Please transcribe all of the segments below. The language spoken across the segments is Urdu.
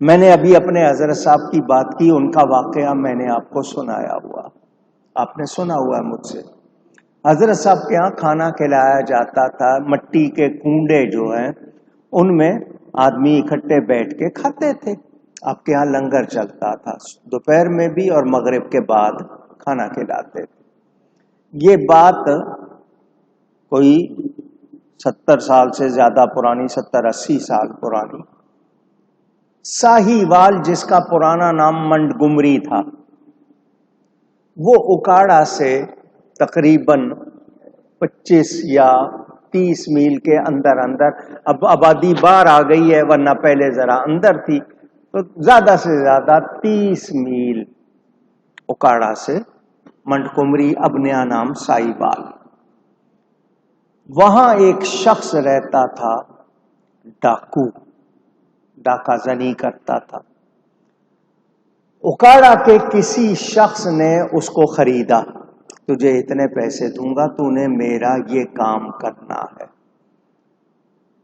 میں نے ابھی اپنے حضرت صاحب کی بات کی، ان کا واقعہ میں نے آپ کو سنایا ہوا، آپ نے سنا ہوا ہے مجھ سے۔ حضرت صاحب کے ہاں کھانا کھلایا جاتا تھا، مٹی کے کنڈے جو ہیں ان میں آدمی اکٹھے بیٹھ کے کھاتے تھے۔ آپ کے ہاں لنگر چلتا تھا، دوپہر میں بھی اور مغرب کے بعد کھانا کھلاتے تھے۔ یہ بات کوئی 70 سال سے زیادہ پرانی، 70-80 سال پرانی۔ ساہیوال، جس کا پرانا نام منڈ گمری تھا، وہ اکاڑا سے تقریباً 25 یا 30 میل کے اندر اب آبادی باہر آ گئی ہے، ورنہ پہلے ذرا اندر تھی، تو زیادہ سے زیادہ 30 میل اکاڑا سے منڈ گمری، اب نیا نام ساہیوال۔ وہاں ایک شخص رہتا تھا، ڈاکو، ڈاکہ زنی کرتا تھا۔ اکاڑا کے کسی شخص نے اس کو خریدا، تجھے اتنے پیسے دوں گا، تو نے میرا یہ کام کرنا ہے۔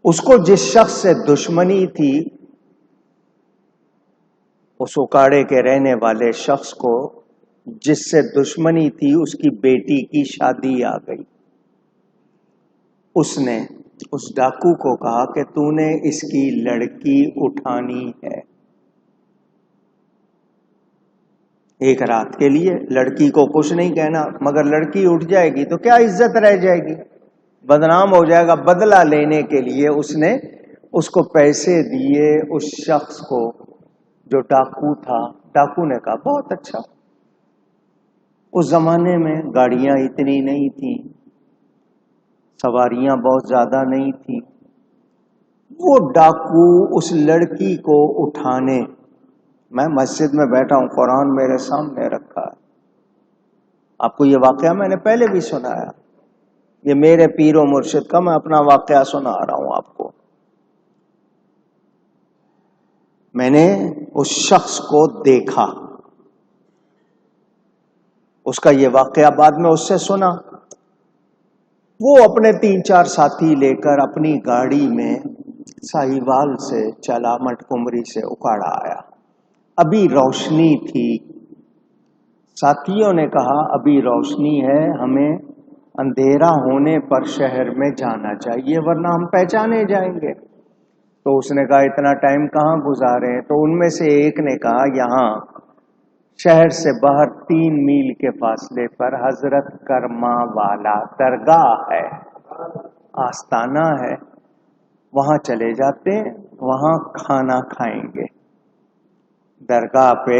اس کو جس شخص سے دشمنی تھی، اس اکاڑے کے رہنے والے شخص کو جس سے دشمنی تھی، اس کی بیٹی کی شادی آ گئی۔ اس نے اس ڈاکو کو کہا کہ تو نے اس کی لڑکی اٹھانی ہے ایک رات کے لیے۔ لڑکی کو کچھ نہیں کہنا، مگر لڑکی اٹھ جائے گی تو کیا عزت رہ جائے گی، بدنام ہو جائے گا۔ بدلہ لینے کے لیے اس نے اس کو پیسے دیے، اس شخص کو جو ڈاکو تھا۔ ڈاکو نے کہا بہت اچھا۔ اس زمانے میں گاڑیاں اتنی نہیں تھیں، سواریاں بہت زیادہ نہیں تھیں۔ وہ ڈاکو اس لڑکی کو اٹھانے، میں مسجد میں بیٹھا ہوں، قرآن میرے سامنے رکھا ہے، آپ کو یہ واقعہ میں نے پہلے بھی سنایا، یہ میرے پیر و مرشد کا میں اپنا واقعہ سنا رہا ہوں آپ کو۔ میں نے اس شخص کو دیکھا، اس کا یہ واقعہ بعد میں اس سے سنا۔ وہ اپنے 3-4 ساتھی لے کر اپنی گاڑی میں ساہیوال سے چلا، منڈ گمری سے اکاڑا آیا۔ ابھی روشنی تھی، ساتھیوں نے کہا ابھی روشنی ہے، ہمیں اندھیرا ہونے پر شہر میں جانا چاہیے ورنہ ہم پہچانے جائیں گے۔ تو اس نے کہا اتنا ٹائم کہاں گزارے؟ تو ان میں سے ایک نے کہا یہاں شہر سے باہر 3 میل کے فاصلے پر حضرت کرما والا درگاہ ہے، آستانہ ہے، وہاں چلے جاتے ہیں، وہاں کھانا کھائیں گے، درگاہ پہ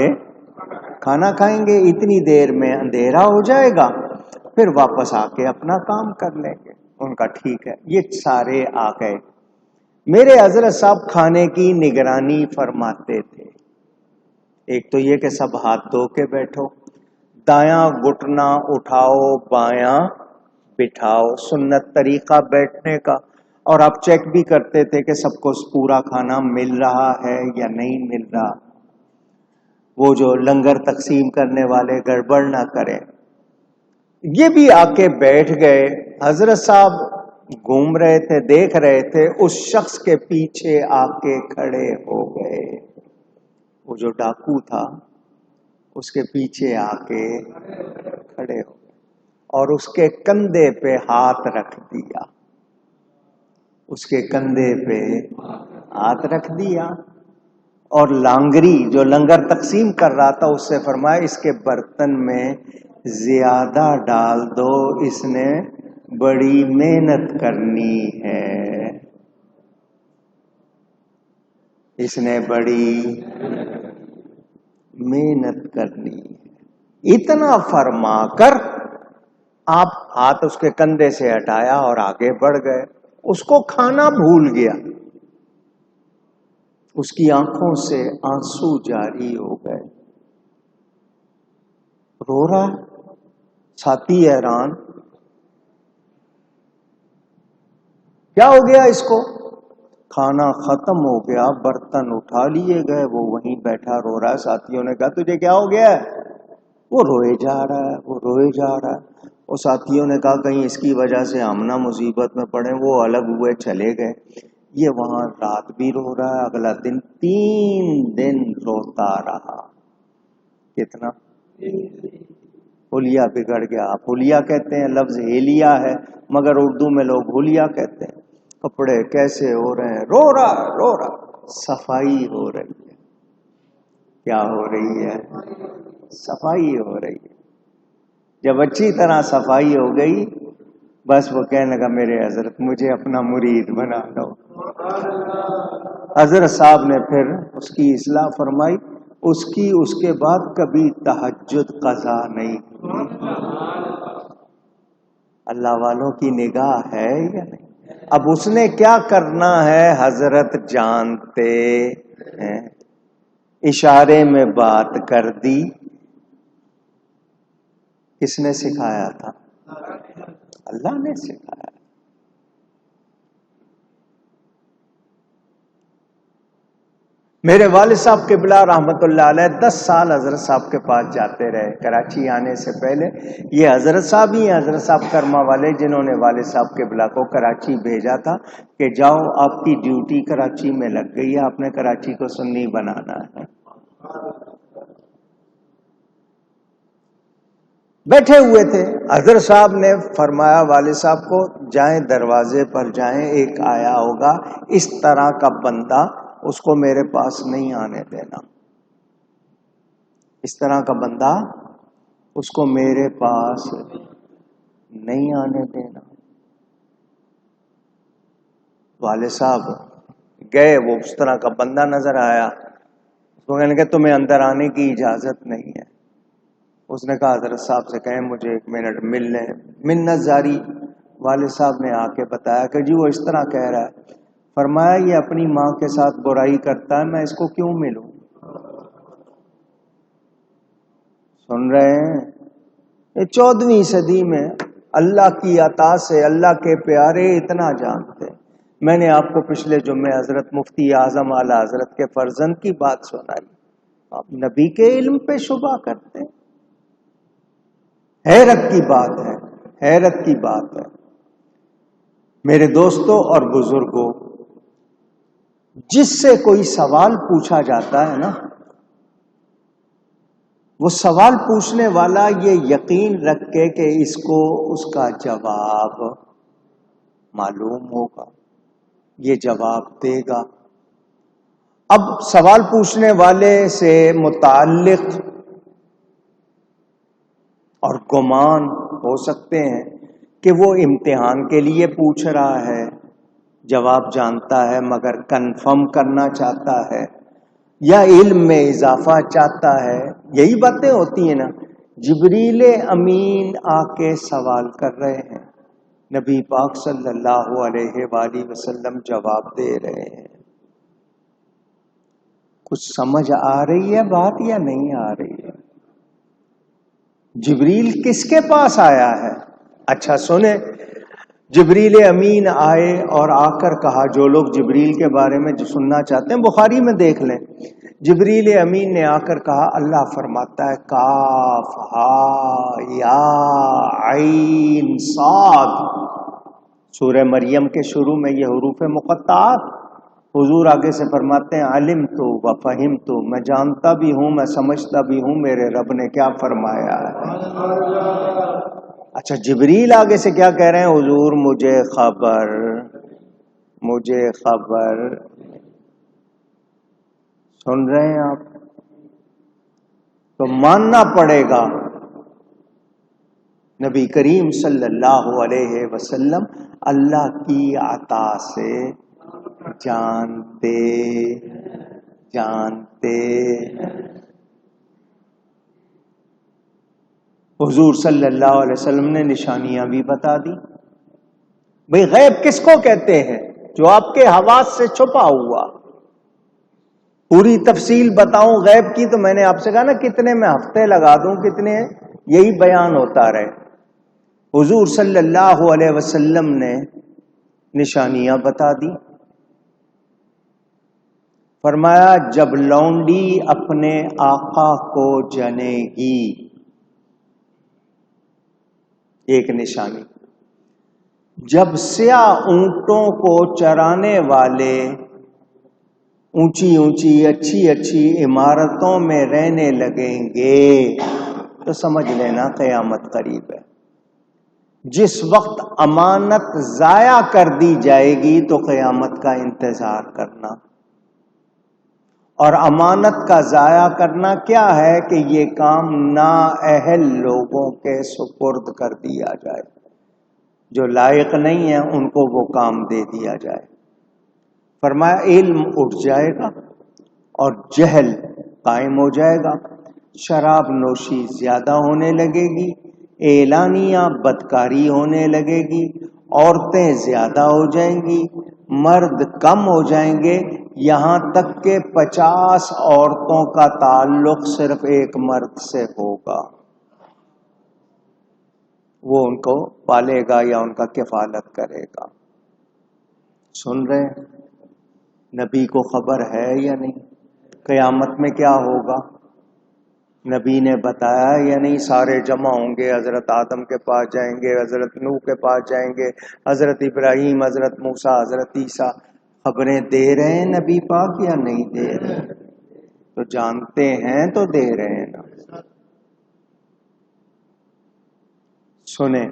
کھانا کھائیں گے، اتنی دیر میں اندھیرا ہو جائے گا، پھر واپس آ کے اپنا کام کر لیں گے۔ ان کا ٹھیک ہے۔ یہ سارے آ گئے۔ میرے حضرت صاحب کھانے کی نگرانی فرماتے تھے۔ ایک تو یہ کہ سب ہاتھ دھو کے بیٹھو، دایاں گھٹنا اٹھاؤ، بایاں بٹھاؤ، سنت طریقہ بیٹھنے کا۔ اور آپ چیک بھی کرتے تھے کہ سب کو پورا کھانا مل رہا ہے یا نہیں مل رہا، وہ جو لنگر تقسیم کرنے والے گڑبڑ نہ کریں۔ یہ بھی آ کے بیٹھ گئے۔ حضرت صاحب گھوم رہے تھے، دیکھ رہے تھے، اس شخص کے پیچھے آ کے کھڑے ہو گئے۔ وہ جو ڈاکو تھا اس کے پیچھے آ کے کھڑے ہو گئے اور اس کے کندھے پہ ہاتھ رکھ دیا، اس کے کندھے پہ ہاتھ رکھ دیا، اور لانگری جو لنگر تقسیم کر رہا تھا اس سے فرمایا اس کے برتن میں زیادہ ڈال دو، اس نے بڑی محنت کرنی ہے، اس نے بڑی محنت کرنی ہے۔ اتنا فرما کر آپ ہاتھ اس کے کندھے سے ہٹایا اور آگے بڑھ گئے۔ اس کو کھانا بھول گیا، اس کی آنکھوں سے آنسو جاری ہو گئے، رو رہا، ساتھی حیران، کیا ہو گیا اس کو؟ کھانا ختم ہو گیا، برتن اٹھا لیے گئے، وہ وہیں بیٹھا رو رہا ہے۔ ساتھیوں نے کہا تجھے کیا ہو گیا ہے؟ وہ روئے جا رہا ہے، وہ روئے جا رہا ہے۔ وہ ساتھیوں نے کہا کہیں اس کی وجہ سے ہم نہ مصیبت میں پڑے، وہ الگ ہوئے چلے گئے۔ یہ وہاں رات بھی رو رہا ہے، اگلا دن 3 دن روتا رہا۔ کتنا؟ حلیہ بگڑ گیا۔ آپ حلیہ کہتے ہیں، لفظ ہیلیا ہے مگر اردو میں لوگ حلیہ کہتے ہیں۔ کپڑے کیسے ہو رہے ہیں، رو رہا۔ صفائی ہو رہی ہے۔ کیا ہو رہی ہے؟ صفائی ہو رہی ہے۔ جب اچھی طرح صفائی ہو گئی، بس وہ کہنے لگا میرے حضرت مجھے اپنا مرید بنا لو۔ حضرت صاحب نے پھر اس کی اصلاح فرمائی، اس کے بعد کبھی تہجد قضا نہیں کی۔ اللہ والوں کی نگاہ ہے یا نہیں؟ اب اس نے کیا کرنا ہے حضرت جانتے ہیں، اشارے میں بات کر دی۔ کس نے سکھایا تھا؟ اللہ نے سکھایا۔ میرے والد صاحب قبلہ رحمت اللہ علیہ 10 سال حضرت صاحب کے پاس جاتے رہے کراچی آنے سے پہلے۔ یہ حضرت صاحب ہی ہیں، حضرت صاحب کرما والے، جنہوں نے والد صاحب قبلہ کو کراچی بھیجا تھا کہ جاؤ آپ کی ڈیوٹی کراچی میں لگ گئی ہے، آپ نے کراچی کو سنی بنانا ہے۔ بیٹھے ہوئے تھے، حضرت صاحب نے فرمایا والد صاحب کو جائیں دروازے پر جائیں، ایک آیا ہوگا اس طرح کا بندہ، اس کو میرے پاس نہیں آنے دینا۔ اس طرح کا بندہ اس کو میرے پاس نہیں آنے دینا۔ والد صاحب گئے، وہ اس طرح کا بندہ نظر آیا، اس کو کہنے کہ تمہیں اندر آنے کی اجازت نہیں ہے۔ اس نے کہا حضرت صاحب سے کہیں مجھے 1 منٹ مل لیں۔ منت زاری والد صاحب نے آ کے بتایا کہ جی وہ اس طرح کہہ رہا ہے۔ فرمایا یہ اپنی ماں کے ساتھ برائی کرتا ہے، میں اس کو کیوں ملوں؟ سن رہے ہیں؟ یہ 14ویں صدی میں اللہ کی عطا سے اللہ کے پیارے اتنا جانتے۔ میں نے آپ کو پچھلے جمعے حضرت مفتی اعظم اعلی حضرت کے فرزند کی بات سنائی، آپ نبی کے علم پہ شبہ کرتے ہیں۔ حیرت کی بات ہے، حیرت کی بات ہے۔ میرے دوستوں اور بزرگوں، جس سے کوئی سوال پوچھا جاتا ہے نا، وہ سوال پوچھنے والا یہ یقین رکھ کے کہ اس کو اس کا جواب معلوم ہوگا، یہ جواب دے گا۔ اب سوال پوچھنے والے سے متعلق اور گمان ہو سکتے ہیں کہ وہ امتحان کے لیے پوچھ رہا ہے، جواب جانتا ہے مگر کنفرم کرنا چاہتا ہے، یا علم میں اضافہ چاہتا ہے۔ یہی باتیں ہوتی ہیں نا۔ جبریل امین آ کے سوال کر رہے ہیں، نبی پاک صلی اللہ علیہ وآلہ وسلم جواب دے رہے ہیں۔ کچھ سمجھ آ رہی ہے بات یا نہیں آ رہی ہے؟ جبریل کس کے پاس آیا ہے؟ اچھا سنیں، جبریل امین آئے اور آ کر کہا، جو لوگ جبریل کے بارے میں جو سننا چاہتے ہیں بخاری میں دیکھ لیں، جبریل امین نے آ کر کہا، اللہ فرماتا ہے کاف ہا یا عین صاد، سورہ مریم کے شروع میں یہ حروف مقطعات۔ حضور آگے سے فرماتے ہیں علمت و فہمت، میں جانتا بھی ہوں، میں سمجھتا بھی ہوں میرے رب نے کیا فرمایا ہے۔ اچھا جبریل آگے سے کیا کہہ رہے ہیں؟ حضور مجھے خبر سن رہے ہیں آپ؟ تو ماننا پڑے گا نبی کریم صلی اللہ علیہ وسلم اللہ کی عطا سے جانتے حضور صلی اللہ علیہ وسلم نے نشانیاں بھی بتا دی۔ بھئی غیب کس کو کہتے ہیں؟ جو آپ کے حواس سے چھپا ہوا۔ پوری تفصیل بتاؤں غیب کی تو میں نے آپ سے کہا نا کتنے میں ہفتے لگا دوں، کتنے یہی بیان ہوتا رہے۔ حضور صلی اللہ علیہ وسلم نے نشانیاں بتا دی۔ فرمایا جب لونڈی اپنے آقا کو جنے گی، ایک نشانی، جب سیاہ اونٹوں کو چرانے والے اونچی اونچی اچھی اچھی عمارتوں میں رہنے لگیں گے تو سمجھ لینا قیامت قریب ہے۔ جس وقت امانت ضائع کر دی جائے گی تو قیامت کا انتظار کرنا۔ اور امانت کا ضائع کرنا کیا ہے کہ یہ کام نااہل لوگوں کے سپرد کر دیا جائے، جو لائق نہیں ہیں ان کو وہ کام دے دیا جائے۔ فرمایا علم اٹھ جائے گا اور جہل قائم ہو جائے گا، شراب نوشی زیادہ ہونے لگے گی، اعلانیہ بدکاری ہونے لگے گی، عورتیں زیادہ ہو جائیں گی، مرد کم ہو جائیں گے، یہاں تک کہ 50 عورتوں کا تعلق صرف ایک مرد سے ہوگا، وہ ان کو پالے گا یا ان کا کفالت کرے گا۔ سن رہے ہیں؟ نبی کو خبر ہے یا نہیں قیامت میں کیا ہوگا؟ نبی نے بتایا یا نہیں؟ سارے جمع ہوں گے، حضرت آدم کے پاس جائیں گے، حضرت نوح کے پاس جائیں گے، حضرت ابراہیم، حضرت موسیٰ، حضرت عیسیٰ۔ خبریں دے رہے ہیں نبی پاک یا نہیں دے رہے؟ تو جانتے ہیں تو دے رہے ہیں نا۔ سنیں،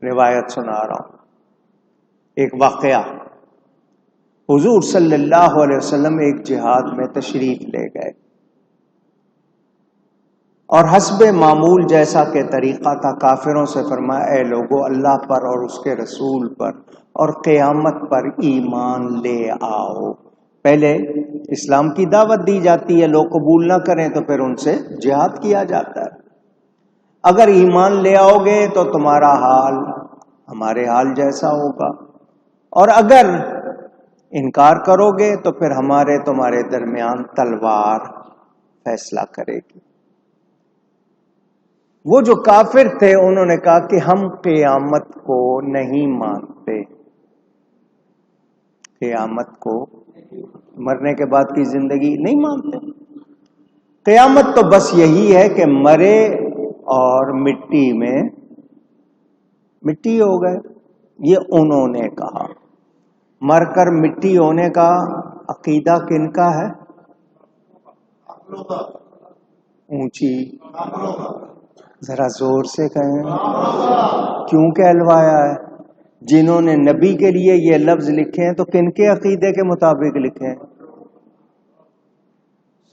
روایت سنا رہا ہوں، ایک واقعہ۔ حضور صلی اللہ علیہ وسلم ایک جہاد میں تشریف لے گئے اور حسب معمول جیسا کہ طریقہ تھا کافروں سے فرمایا اے لوگو اللہ پر اور اس کے رسول پر اور قیامت پر ایمان لے آؤ۔ پہلے اسلام کی دعوت دی جاتی ہے، لوگ قبول نہ کریں تو پھر ان سے جہاد کیا جاتا ہے۔ اگر ایمان لے آؤ گے تو تمہارا حال ہمارے حال جیسا ہوگا، اور اگر انکار کرو گے تو پھر ہمارے تمہارے درمیان تلوار فیصلہ کرے گی۔ وہ جو کافر تھے انہوں نے کہا کہ ہم قیامت کو نہیں مانتے، قیامت کو، مرنے کے بعد کی زندگی نہیں مانتے۔ قیامت تو بس یہی ہے کہ مرے اور مٹی میں مٹی ہو گئے، یہ انہوں نے کہا۔ مر کر مٹی ہونے کا عقیدہ کن کا ہے؟ اونچی ذرا زور سے کہیں، کیوں کہلوایا ہے؟ جنہوں نے نبی کے لیے یہ لفظ لکھے ہیں تو کن کے عقیدے کے مطابق لکھے ہیں؟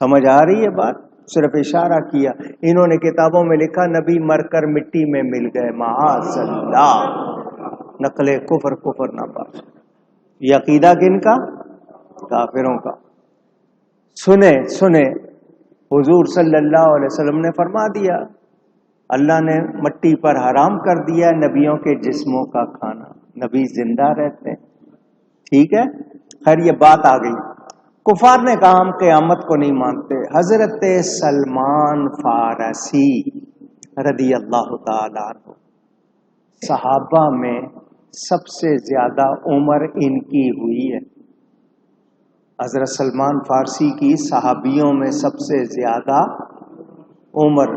سمجھ آ رہی ہے بات؟ صرف اشارہ کیا۔ انہوں نے کتابوں میں لکھا نبی مر کر مٹی میں مل گئے، معاذ اللہ، نقل کفر نہ پاس۔ یہ عقیدہ کن کا؟ کافروں کا۔ سنیں حضور صلی اللہ علیہ وسلم نے فرما دیا، اللہ نے مٹی پر حرام کر دیا نبیوں کے جسموں کا کھانا، نبی زندہ رہتے ہیں، ٹھیک ہے؟ خیر یہ بات آ گئی۔ کفار نے کہا ہم قیامت کو نہیں مانتے۔ حضرت سلمان فارسی رضی اللہ تعالیٰ عنہ، صحابہ میں سب سے زیادہ عمر ان کی ہوئی ہے۔ حضرت سلمان فارسی کی صحابیوں میں سب سے زیادہ عمر،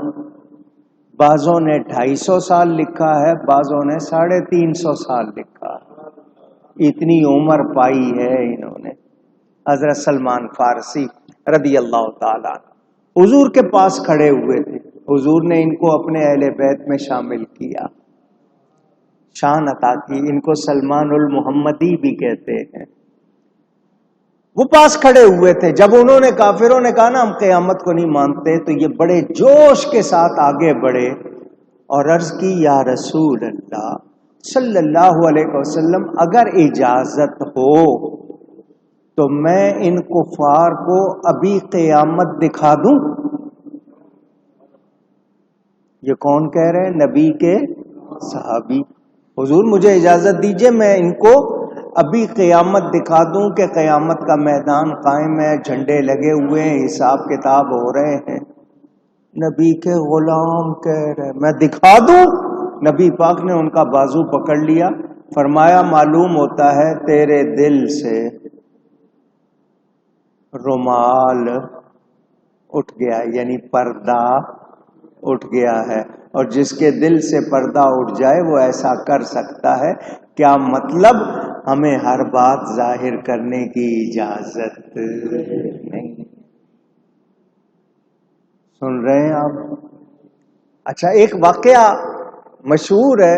بعضوں نے 250 سال لکھا ہے، بعضوں نے 350 سال لکھا ہے، اتنی عمر پائی ہے انہوں نے۔ حضرت سلمان فارسی رضی اللہ تعالیٰ حضور کے پاس کھڑے ہوئے تھے، حضور نے ان کو اپنے اہل بیت میں شامل کیا، شان عطا کی، ان کو سلمان المحمدی بھی کہتے ہیں۔ وہ پاس کھڑے ہوئے تھے، جب انہوں نے کافروں نے کہا نا ہم قیامت کو نہیں مانتے تو یہ بڑے جوش کے ساتھ آگے بڑھے اور عرض کی یا رسول اللہ صلی اللہ علیہ وسلم اگر اجازت ہو تو میں ان کفار کو ابھی قیامت دکھا دوں۔ یہ کون کہہ رہے ہیں؟ نبی کے صحابی۔ حضور مجھے اجازت دیجئے میں ان کو ابھی قیامت دکھا دوں کہ قیامت کا میدان قائم ہے، جھنڈے لگے ہوئے ہیں، حساب کتاب ہو رہے ہیں۔ نبی کے غلام کہہ رہے میں دکھا دوں؟ نبی پاک نے ان کا بازو پکڑ لیا، فرمایا معلوم ہوتا ہے تیرے دل سے رومال اٹھ گیا، یعنی پردہ اٹھ گیا ہے، اور جس کے دل سے پردہ اٹھ جائے وہ ایسا کر سکتا ہے۔ کیا مطلب؟ ہمیں ہر بات ظاہر کرنے کی اجازت نہیں۔ سن رہے ہیں آپ؟ اچھا، ایک واقعہ مشہور ہے،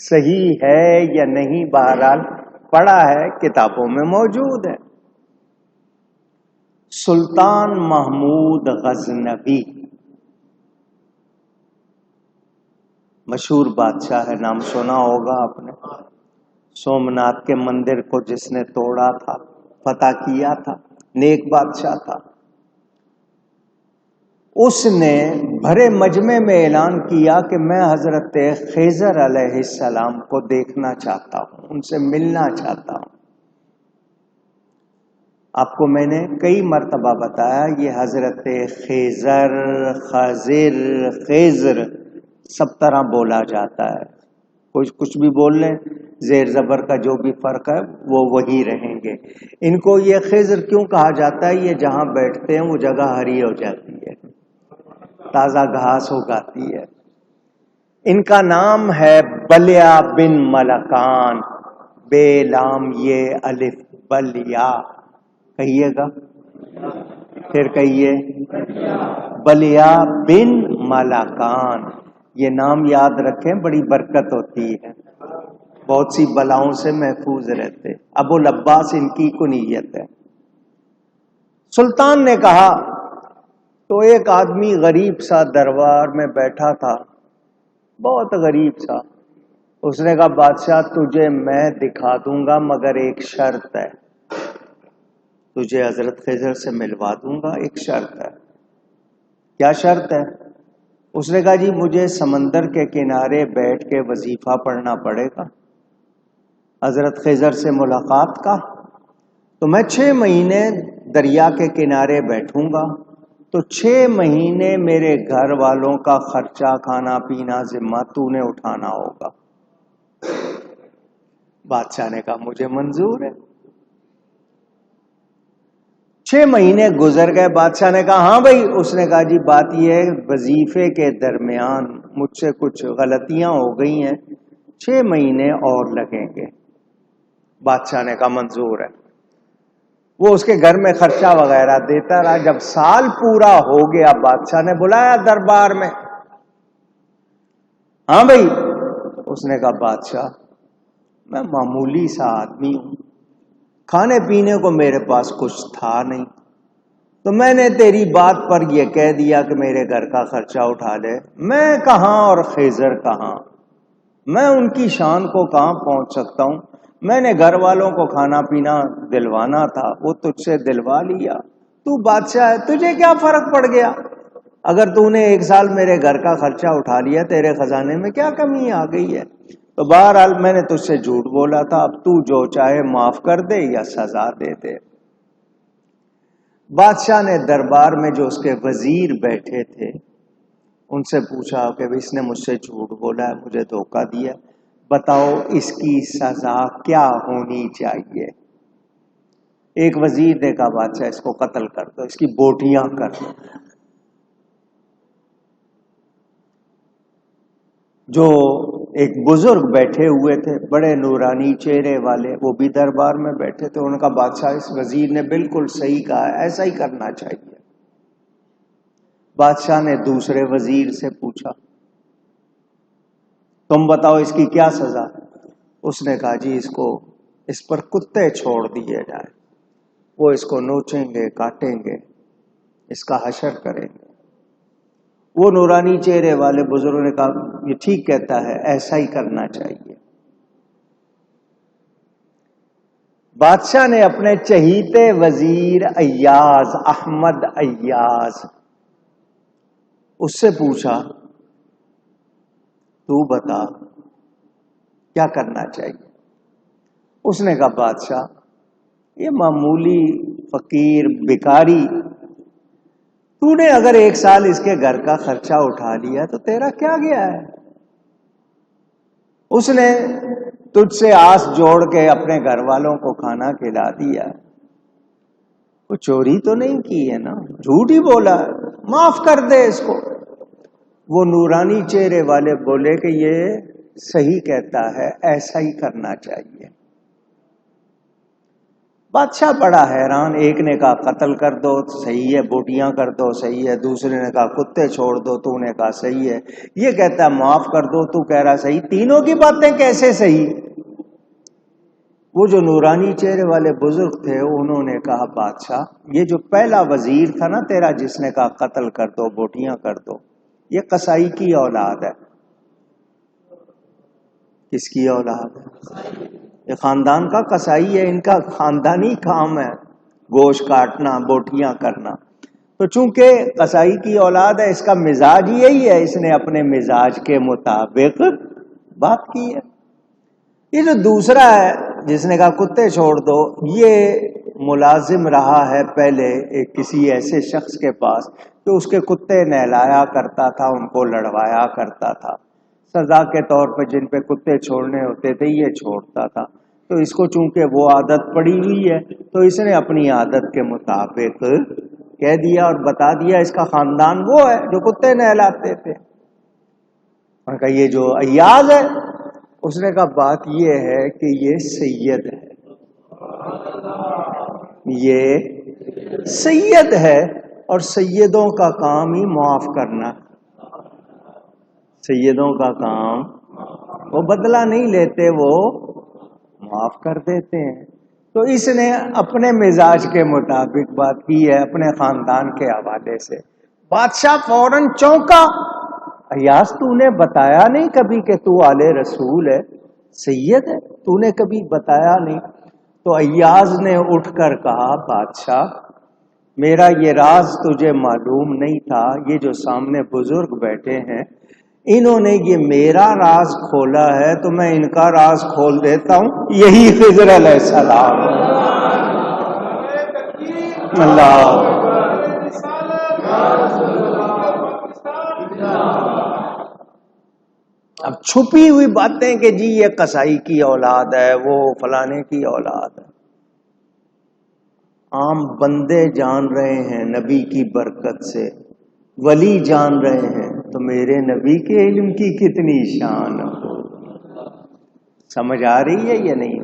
صحیح ہے یا نہیں، بہرحال پڑھا ہے، کتابوں میں موجود ہے۔ سلطان محمود غزنوی مشہور بادشاہ ہے، نام سنا ہوگا آپ نے۔ سومناتھ کے مندر کو جس نے توڑا تھا، فتح کیا تھا، نیک بادشاہ تھا۔ اس نے بھرے مجمع میں اعلان کیا کہ میں حضرت خضر علیہ السلام کو دیکھنا چاہتا ہوں، ان سے ملنا چاہتا ہوں۔ آپ کو میں نے کئی مرتبہ بتایا، یہ حضرت خضر سب طرح بولا جاتا ہے، کچھ بھی بول لیں، زیر زبر کا جو بھی فرق ہے وہ وہی رہیں گے۔ ان کو یہ خضر کیوں کہا جاتا ہے؟ یہ جہاں بیٹھتے ہیں وہ جگہ ہری ہو جاتی ہے، تازہ گھاس اگاتی ہے۔ ان کا نام ہے بلیا بن ملکان، بے لام یہ الف بلیا، کہیے گا پھر کہیے، بلیا بن ملکان۔ یہ نام یاد رکھیں، بڑی برکت ہوتی ہے، بہت سی بلاؤں سے محفوظ رہتے۔ ابو العباس ان کی کنیت ہے۔ سلطان نے کہا تو ایک آدمی غریب سا دربار میں بیٹھا تھا، بہت غریب سا۔ اس نے کہا بادشاہ تجھے میں دکھا دوں گا مگر ایک شرط ہے، تجھے حضرت خضر سے ملوا دوں گا، ایک شرط ہے۔ کیا شرط ہے؟ اس نے کہا جی مجھے سمندر کے کنارے بیٹھ کے وظیفہ پڑھنا پڑے گا حضرت خضر سے ملاقات کا، تو میں 6 مہینے دریا کے کنارے بیٹھوں گا، تو 6 مہینے میرے گھر والوں کا خرچہ، کھانا پینا ذمہ تو نے اٹھانا ہوگا۔ بادشاہ نے کہا مجھے منظور ہے۔ 6 مہینے گزر گئے، بادشاہ نے کہا ہاں بھائی۔ اس نے کہا جی بات یہ ہے وظیفے کے درمیان مجھ سے کچھ غلطیاں ہو گئی ہیں، 6 مہینے اور لگیں گے۔ بادشاہ نے کہا منظور ہے۔ وہ اس کے گھر میں خرچہ وغیرہ دیتا رہا۔ جب سال پورا ہو گیا بادشاہ نے بلایا دربار میں، ہاں بھائی۔ اس نے کہا بادشاہ میں معمولی سا آدمی ہوں، کھانے پینے کو میرے پاس کچھ تھا نہیں، تو میں نے تیری بات پر یہ کہہ دیا کہ میرے گھر کا خرچہ اٹھا لے۔ میں کہاں اور خضر کہاں، میں ان کی شان کو کہاں پہنچ سکتا ہوں؟ میں نے گھر والوں کو کھانا پینا دلوانا تھا، وہ تجھ سے دلوا لیا۔ تو بادشاہ ہے، تجھے کیا فرق پڑ گیا؟ اگر تو نے 1 سال میرے گھر کا خرچہ اٹھا لیا، تیرے خزانے میں کیا کمی آ گئی ہے؟ تو بہرحال میں نے تجھ سے جھوٹ بولا تھا، اب تو جو چاہے معاف کر دے یا سزا دے دے۔ بادشاہ نے دربار میں جو اس کے وزیر بیٹھے تھے ان سے پوچھا کہ اس نے مجھ سے جھوٹ بولا ہے، مجھے دھوکہ دیا، بتاؤ اس کی سزا کیا ہونی چاہیے؟ ایک وزیر نے کہا بادشاہ اس کو قتل کر دو، اس کی بوٹیاں کر دو۔ جو ایک بزرگ بیٹھے ہوئے تھے، بڑے نورانی چہرے والے، وہ بھی دربار میں بیٹھے تھے۔ ان کا بادشاہ اس وزیر نے بالکل صحیح کہا ہے، ایسا ہی کرنا چاہیے۔ بادشاہ نے دوسرے وزیر سے پوچھا تم بتاؤ اس کی کیا سزا؟ اس نے کہا جی اس پر کتے چھوڑ دیے جائیں، وہ اس کو نوچیں گے، کاٹیں گے، اس کا حشر کریں گے۔ وہ نورانی چہرے والے بزرگوں نے کہا یہ ٹھیک کہتا ہے، ایسا ہی کرنا چاہیے۔ بادشاہ نے اپنے چہیتے وزیر ایاز، احمد ایاز، اس سے پوچھا تو بتا کیا کرنا چاہیے؟ اس نے کہا بادشاہ یہ معمولی فقیر بیکاری، تو نے اگر 1 سال اس کے گھر کا خرچہ اٹھا لیا تو تیرا کیا گیا ہے؟ اس نے تجھ سے آس جوڑ کے اپنے گھر والوں کو کھانا کھلا دیا، وہ چوری تو نہیں کی ہے نا، جھوٹ ہی بولا ہے، معاف کر دے اس کو۔ وہ نورانی چہرے والے بولے کہ یہ صحیح کہتا ہے، ایسا ہی کرنا چاہیے۔ بادشاہ بڑا حیران، ایک نے کہا قتل کر دو، صحیح ہے، بوٹیاں کر دو، صحیح ہے، دوسرے نے کہا کتے چھوڑ دو، تو نے کہا صحیح ہے، یہ کہتا ہے معاف کر دو، تو کہہ رہا صحیح، تینوں کی باتیں کیسے صحیح؟ وہ جو نورانی چہرے والے بزرگ تھے انہوں نے کہا بادشاہ، یہ جو پہلا وزیر تھا نا تیرا جس نے کہا قتل کر دو، بوٹیاں کر دو، یہ قصائی کی اولاد ہے۔ کس کی اولاد ہے؟ یہ خاندان کا قصائی ہے، ان کا خاندانی کام ہے گوشت کاٹنا، بوٹیاں کرنا۔ تو چونکہ قصائی کی اولاد ہے، اس کا مزاج یہی ہے، اس نے اپنے مزاج کے مطابق بات کی ہے۔ یہ جو دوسرا ہے جس نے کہا کتے چھوڑ دو، یہ ملازم رہا ہے پہلے ایک کسی ایسے شخص کے پاس کہ اس کے کتے نہلایا کرتا تھا، ان کو لڑوایا کرتا تھا، سزا کے طور پہ جن پہ کتے چھوڑنے ہوتے تھے یہ چھوڑتا تھا۔ تو اس کو چونکہ وہ عادت پڑی ہوئی ہے تو اس نے اپنی عادت کے مطابق کہہ دیا اور بتا دیا اس کا خاندان وہ ہے جو کتے نہلاتے تھے۔ اور کہا یہ جو ایاز ہے، اس نے کہا بات یہ ہے کہ یہ سید ہے، یہ سید ہے، اور سیدوں کا کام ہی معاف کرنا، سیدوں کا کام، وہ بدلہ نہیں لیتے، وہ معاف کر دیتے ہیں۔ تو اس نے اپنے مزاج کے مطابق بات کی ہے، اپنے خاندان کے حوالے سے۔ بادشاہ فوراً چونکا، ایاز تو نے بتایا نہیں کبھی کہ تو آل رسول ہے، سید ہے، تو نے کبھی بتایا نہیں۔ تو ایاز نے اٹھ کر کہا بادشاہ میرا یہ راز تجھے معلوم نہیں تھا، یہ جو سامنے بزرگ بیٹھے ہیں انہوں نے یہ میرا راز کھولا ہے تو میں ان کا راز کھول دیتا ہوں، یہی خضر علیہ السلام۔ اللہ اب چھپی ہوئی باتیں کہ جی یہ قصائی کی اولاد ہے، وہ فلانے کی اولاد ہے، عام بندے جان رہے ہیں نبی کی برکت سے، ولی جان رہے ہیں، تو میرے نبی کے علم کی کتنی شان ہو۔ سمجھ آ رہی ہے یا نہیں؟